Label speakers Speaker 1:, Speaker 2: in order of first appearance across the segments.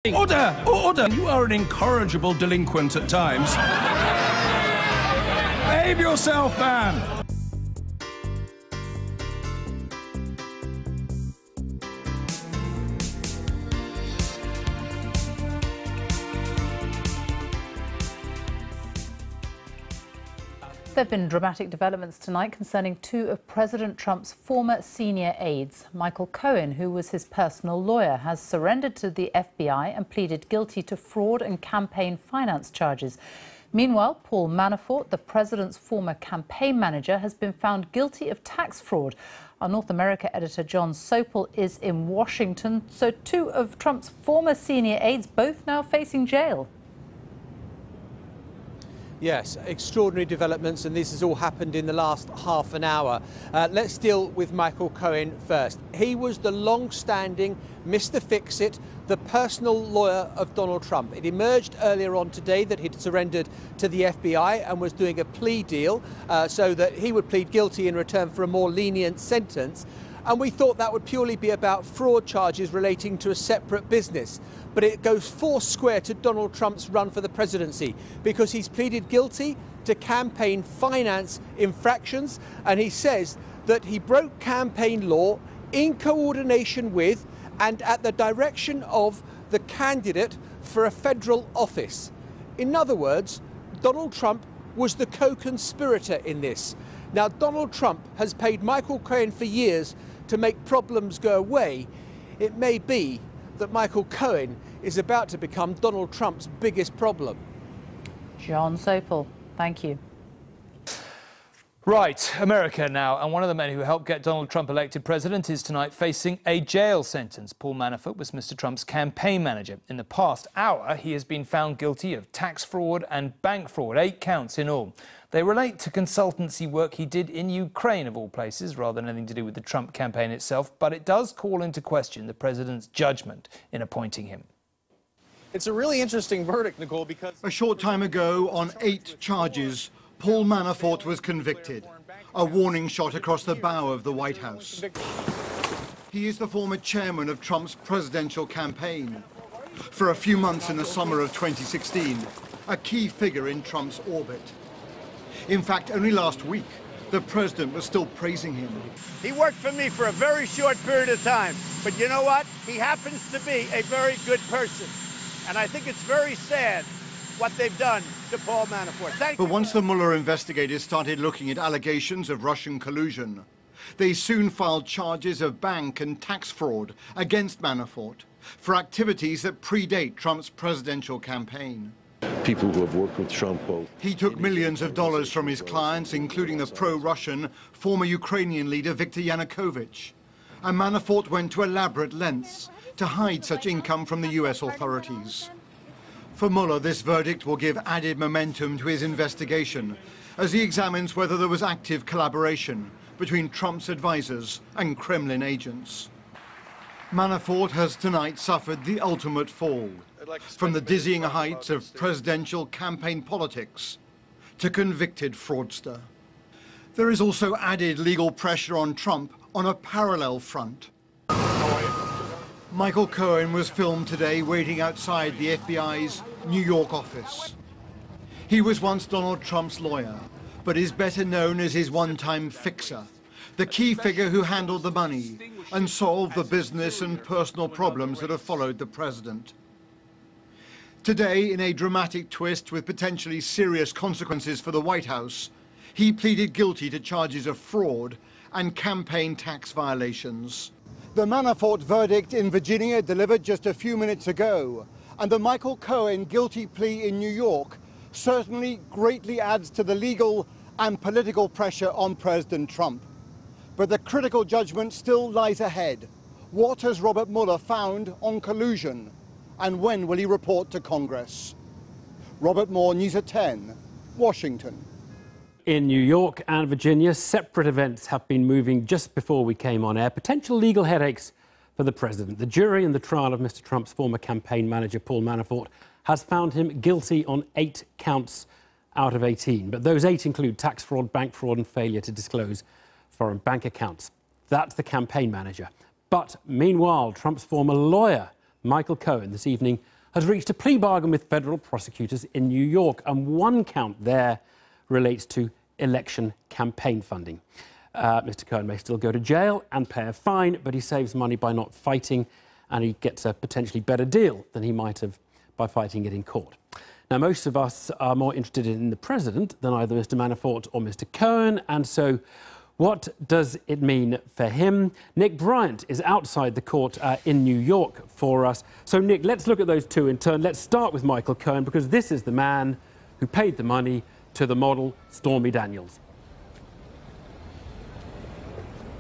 Speaker 1: Order! Order! You are an incorrigible delinquent at times. Behave yourself, man!
Speaker 2: There have been dramatic developments tonight concerning two of President Trump's former senior aides. Michael Cohen, who was his personal lawyer, has surrendered to the FBI and pleaded guilty to fraud and campaign finance charges. Meanwhile, Paul Manafort, the president's former campaign manager, has been found guilty of tax fraud. Our North America editor John Sopel is in Washington. So two of Trump's former senior aides both now facing jail.
Speaker 3: Yes, extraordinary developments, and this has all happened in the last half an hour. Let's deal with Michael Cohen first. He was the long-standing Mr. Fix-It, the personal lawyer of Donald Trump. It emerged earlier on today that he'd surrendered to the FBI and was doing a plea deal so that he would plead guilty in return for a more lenient sentence. And we thought that would purely be about fraud charges relating to a separate business. But it goes foursquare to Donald Trump's run for the presidency because he's pleaded guilty to campaign finance infractions, and he says that he broke campaign law in coordination with and at the direction of the candidate for a federal office. In other words, Donald Trump was the co-conspirator in this. Now, Donald Trump has paid Michael Cohen for years to make problems go away. It may be that Michael Cohen is about to become Donald Trump's biggest problem.
Speaker 2: John Sopel, thank you.
Speaker 4: Right, America now, and one of the men who helped get Donald Trump elected president is tonight facing a jail sentence. Paul Manafort was Mr. Trump's campaign manager. In the past hour, he has been found guilty of tax fraud and bank fraud, 8 counts in all. They relate to consultancy work he did in Ukraine, of all places, rather than anything to do with the Trump campaign itself, but it does call into question the president's judgment in appointing him.
Speaker 5: It's a really interesting verdict, Nicole, because
Speaker 6: a short time ago, on 8 charges, Paul Manafort was convicted. A warning shot across the bow of the White House. He is the former chairman of Trump's presidential campaign. For a few months in the summer of 2016, a key figure in Trump's orbit. In fact, only last week, the president was still praising him.
Speaker 7: He worked for me for a very short period of time, but you know what? He happens to be a very good person. And I think it's very sad what they've done to Paul Manafort.
Speaker 6: But once the Mueller investigators started looking at allegations of Russian collusion, they soon filed charges of bank and tax fraud against Manafort for activities that predate Trump's presidential campaign.
Speaker 8: People who have worked with Trump both.
Speaker 6: He took millions of dollars from his clients, including the pro-Russian former Ukrainian leader Viktor Yanukovych. And Manafort went to elaborate lengths to hide such income from the US authorities. For Mueller, this verdict will give added momentum to his investigation as he examines whether there was active collaboration between Trump's advisors and Kremlin agents. Manafort has tonight suffered the ultimate fall, from the dizzying heights of presidential campaign politics to convicted fraudster. There is also added legal pressure on Trump on a parallel front. Michael Cohen was filmed today waiting outside the FBI's New York office. He was once Donald Trump's lawyer, but is better known as his one-time fixer, the key figure who handled the money and solved the business and personal problems that have followed the president. Today, in a dramatic twist with potentially serious consequences for the White House, he pleaded guilty to charges of fraud and campaign tax violations. The Manafort verdict in Virginia delivered just a few minutes ago, and the Michael Cohen guilty plea in New York certainly greatly adds to the legal and political pressure on President Trump. But the critical judgment still lies ahead. What has Robert Mueller found on collusion? And when will he report to Congress? Robert Moore, News at 10, Washington.
Speaker 9: In New York and Virginia, separate events have been moving just before we came on air. Potential legal headaches for the president. The jury in the trial of Mr. Trump's former campaign manager, Paul Manafort, has found him guilty on 8 counts out of 18. But those 8 include tax fraud, bank fraud and failure to disclose foreign bank accounts. That's the campaign manager. But meanwhile, Trump's former lawyer, Michael Cohen, this evening has reached a plea bargain with federal prosecutors in New York, and one count there relates to election campaign funding. Mr. Cohen may still go to jail and pay a fine, but he saves money by not fighting, and he gets a potentially better deal than he might have by fighting it in court. Now, most of us are more interested in the president than either Mr. Manafort or Mr. Cohen, and so what does it mean for him? Nick Bryant is outside the court in New York for us. So, Nick, let's look at those two in turn. Let's start with Michael Cohen, because this is the man who paid the money to the model Stormy Daniels.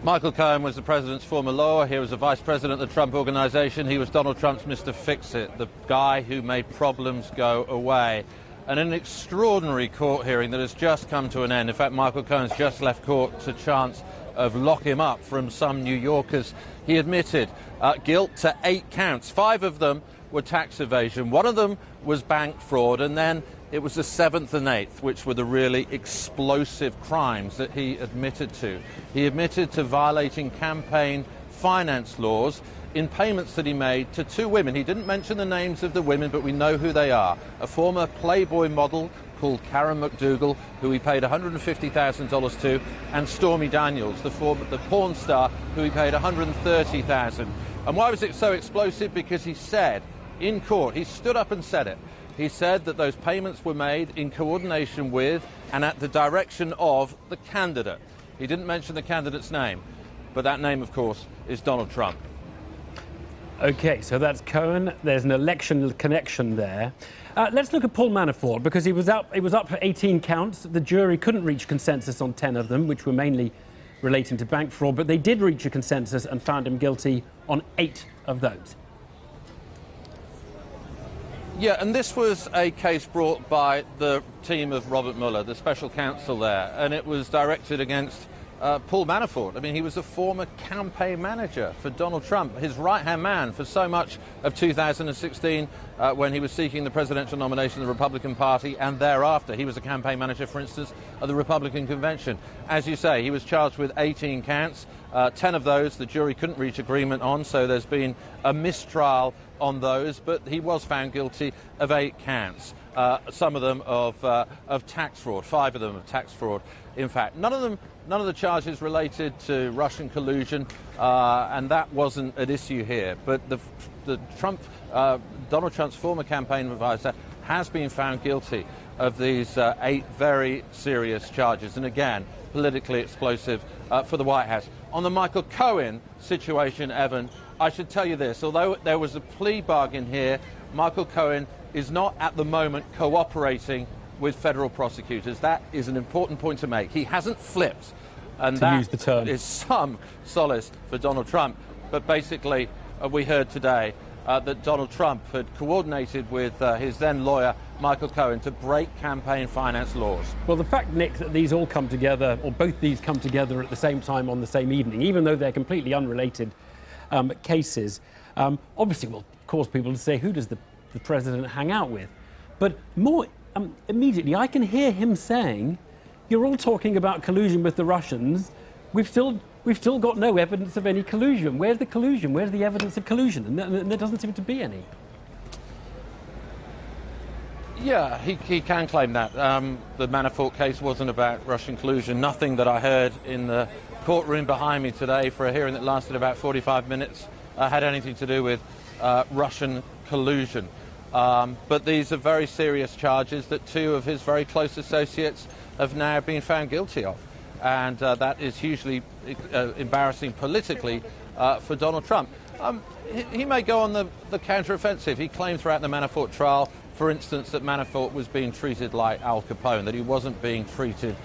Speaker 10: Michael Cohen was the president's former lawyer. He was a vice president of the Trump Organization. He was Donald Trump's Mr. Fix-It, the guy who made problems go away. And an extraordinary court hearing that has just come to an end. In fact, Michael Cohen's just left court to chance of lock him up from some New Yorkers. He admitted guilt to 8 counts. 5 of them were tax evasion. 1 of them was bank fraud. And then it was the 7th and 8th, which were the really explosive crimes that he admitted to. He admitted to violating campaign finance laws in payments that he made to 2 women. He didn't mention the names of the women, but we know who they are. A former Playboy model called Karen McDougal, who he paid $150,000 to, and Stormy Daniels, the porn star, who he paid $130,000. And why was it so explosive? Because he said in court, he stood up and said it. He said that those payments were made in coordination with and at the direction of the candidate. He didn't mention the candidate's name, but that name, of course, is Donald Trump.
Speaker 9: OK, so that's Cohen. There's an election connection there. Let's look at Paul Manafort, because he was up for 18 counts. The jury couldn't reach consensus on 10 of them, which were mainly relating to bank fraud, but they did reach a consensus and found him guilty on 8 of those.
Speaker 10: Yeah, and this was a case brought by the team of Robert Mueller, the special counsel there, and it was directed against Paul Manafort. I mean, he was a former campaign manager for Donald Trump, his right-hand man for so much of 2016 when he was seeking the presidential nomination of the Republican Party, and thereafter. He was a campaign manager, for instance, of the Republican convention. As you say, he was charged with 18 counts. 10 of those the jury couldn't reach agreement on, so there's been a mistrial on those, but he was found guilty of 8 counts. Some of them of tax fraud, 5 of them of tax fraud. In fact, none of the charges related to Russian collusion, and that wasn't at issue here. But Donald Trump's former campaign advisor has been found guilty of these 8 very serious charges, and again, politically explosive for the White House. On the Michael Cohen situation, Evan, I should tell you this. Although there was a plea bargain here, Michael Cohen is not at the moment cooperating with federal prosecutors. That is an important point to make. He hasn't flipped, and that is some solace for Donald Trump. But basically, we heard today that Donald Trump had coordinated with his then lawyer, Michael Cohen, to break campaign finance laws.
Speaker 9: Well, the fact, Nick, that these all come together, or both these come together at the same time on the same evening, even though they're completely unrelated cases, obviously will cause people to say, who does the president hang out with? But more immediately, I can hear him saying, you're all talking about collusion with the Russians. We've still got no evidence of any collusion. Where's the collusion? Where's the evidence of collusion? And there doesn't seem to be any.
Speaker 10: Yeah, he can claim that. The Manafort case wasn't about Russian collusion. Nothing that I heard in the courtroom behind me today for a hearing that lasted about 45 minutes had anything to do with Russian collusion. But these are very serious charges that 2 of his very close associates have now been found guilty of. And that is hugely embarrassing politically for Donald Trump. He may go on the counteroffensive. He claimed throughout the Manafort trial, for instance, that Manafort was being treated like Al Capone, that he wasn't being treated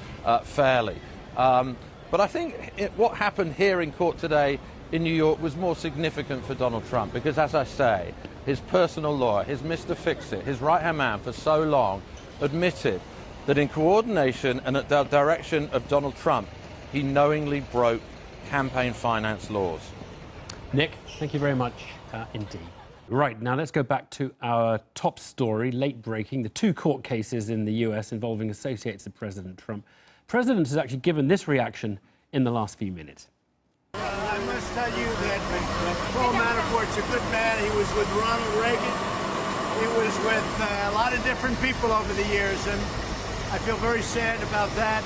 Speaker 10: fairly. But I think what happened here in court today in New York was more significant for Donald Trump because, as I say, his personal lawyer, his Mr. Fix-It, his right-hand man for so long, admitted that in coordination and at the direction of Donald Trump, he knowingly broke campaign finance laws.
Speaker 9: Nick, thank you very much indeed. Right, now let's go back to our top story, late breaking, the 2 court cases in the US involving associates of President Trump. The President has actually given this reaction in the last few minutes.
Speaker 11: I must
Speaker 7: tell you that Paul Manafort's a good man. He was with Ronald Reagan. He was with a lot of different people over the years, and I feel very sad about that.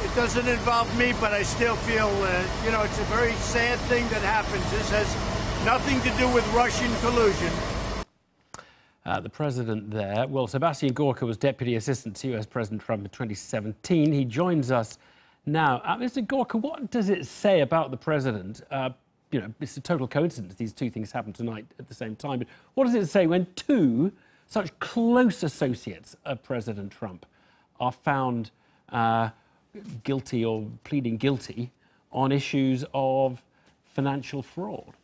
Speaker 7: It doesn't involve me, but I still feel, you know, it's a very sad thing that happens. This has nothing to do with Russian collusion.
Speaker 9: The president there, well, Sebastian Gorka was Deputy Assistant to US President Trump in 2017. He joins us now. Mr. Gorka, what does it say about the president? You know, it's a total coincidence these two things happen tonight at the same time. But what does it say when two such close associates of President Trump are found guilty or pleading guilty on issues of financial fraud?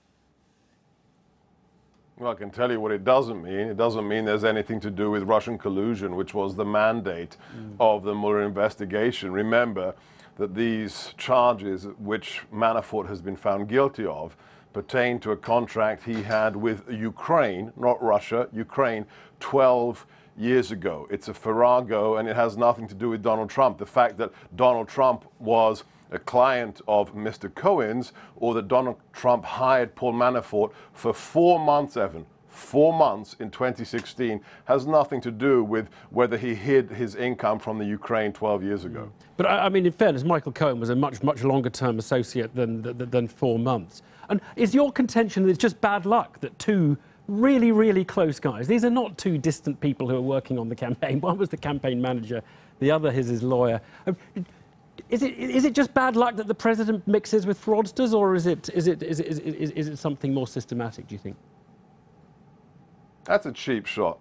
Speaker 11: Well, I can tell you what it doesn't mean. It doesn't mean there's anything to do with Russian collusion, which was the mandate of the Mueller investigation. Remember that these charges, which Manafort has been found guilty of, pertain to a contract he had with Ukraine, not Russia, Ukraine, 12 years ago. It's a farrago, and it has nothing to do with Donald Trump. The fact that Donald Trump was a client of Mr. Cohen's, or that Donald Trump hired Paul Manafort for 4 months, Evan, 4 months in 2016, has nothing to do with whether he hid his income from the Ukraine 12 years ago.
Speaker 9: But I mean, in fairness, Michael Cohen was a much longer-term associate than 4 months. And is your contention that it's just bad luck that two really close guys, these are not two distant people who are working on the campaign, one was the campaign manager, the other is his lawyer. Is it just bad luck that the president mixes with fraudsters, or is it something more systematic, do you think?
Speaker 11: That's a cheap shot.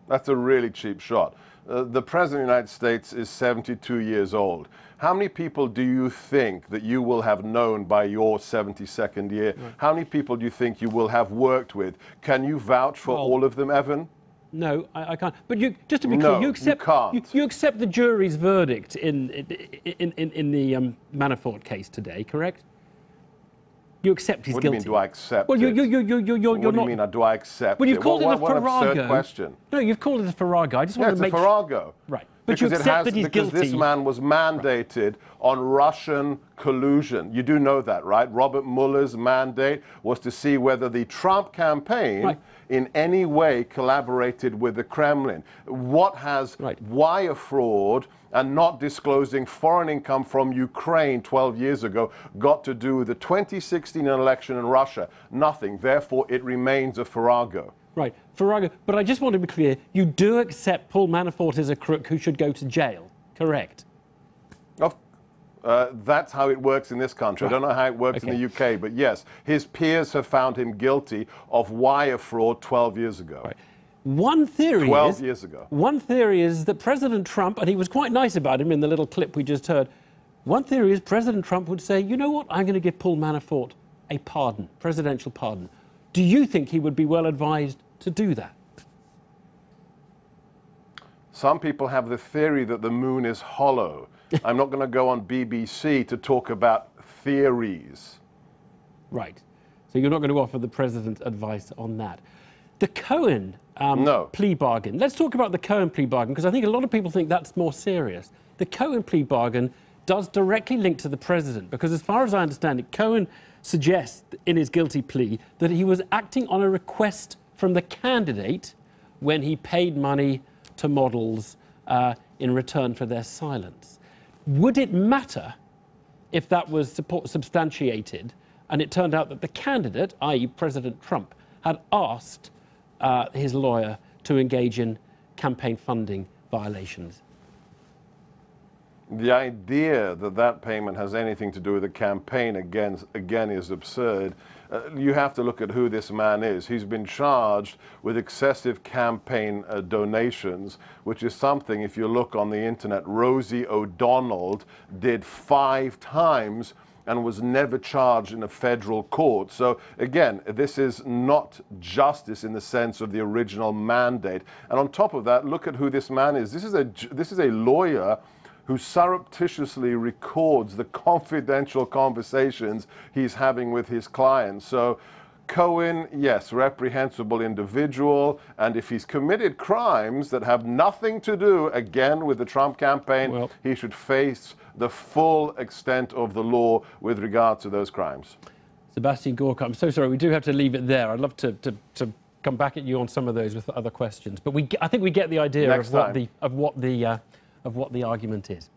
Speaker 11: That's a really cheap shot. The President of the United States is 72 years old. How many people do you think that you will have known by your 72nd year? Right. How many people do you think you will have worked with? Can you vouch for all of them, Evan?
Speaker 9: No, I can't. But you, just to be clear, you accept the jury's verdict in the Manafort case today, correct? You accept he's guilty.
Speaker 11: What do you mean, do I accept
Speaker 9: well,
Speaker 11: it?
Speaker 9: What
Speaker 11: do you mean, do I accept
Speaker 9: well, you've called it a
Speaker 11: What
Speaker 9: farrago.
Speaker 11: absurd question.
Speaker 9: No, you've called it a farrago. I just want to make
Speaker 11: it's a farrago.
Speaker 9: Right. But you accept that he's guilty.
Speaker 11: Because this man was mandated on Russian collusion. You do know that, right? Robert Mueller's mandate was to see whether the Trump campaign in any way collaborated with the Kremlin. What has wire fraud and not disclosing foreign income from Ukraine 12 years ago got to do with the 2016 election in Russia? Nothing. Therefore, it remains a farrago.
Speaker 9: Right, farrago. But I just want to be clear, you do accept Paul Manafort is a crook who should go to jail, correct?
Speaker 11: That's how it works in this country. I don't know how it works in the UK, but yes, his peers have found him guilty of wire fraud 12 years ago.
Speaker 9: Right. One theory
Speaker 11: 12 years ago.
Speaker 9: One theory is that President Trump, and he was quite nice about him in the little clip we just heard, one theory is President Trump would say, you know what, I'm going to give Paul Manafort a pardon, presidential pardon. Do you think he would be well advised to do that?
Speaker 11: Some people have the theory that the moon is hollow. I'm not going to go on BBC to talk about theories.
Speaker 9: Right. So you're not going to offer the president advice on that. The Cohen plea bargain. Let's talk about the Cohen plea bargain, because I think a lot of people think that's more serious. The Cohen plea bargain does directly link to the president, because as far as I understand it, Cohen suggests in his guilty plea that he was acting on a request from the candidate when he paid money to models in return for their silence. Would it matter if that was substantiated and it turned out that the candidate, i.e. President Trump, had asked his lawyer to engage in campaign funding violations?
Speaker 11: The idea that that payment has anything to do with the campaign, again is absurd. You have to look at who this man is. He's been charged with excessive campaign donations, which is something, if you look on the internet, Rosie O'Donnell did 5 times and was never charged in a federal court. So again, this is not justice in the sense of the original mandate. And on top of that, look at who this man is. This is a lawyer who surreptitiously records the confidential conversations he's having with his clients. So Cohen, yes, reprehensible individual, and if he's committed crimes that have nothing to do, again, with the Trump campaign, he should face the full extent of the law with regard to those crimes.
Speaker 9: Sebastian Gorka, I'm so sorry, we do have to leave it there. I'd love to come back at you on some of those with other questions, but I think we get the idea of what the argument is.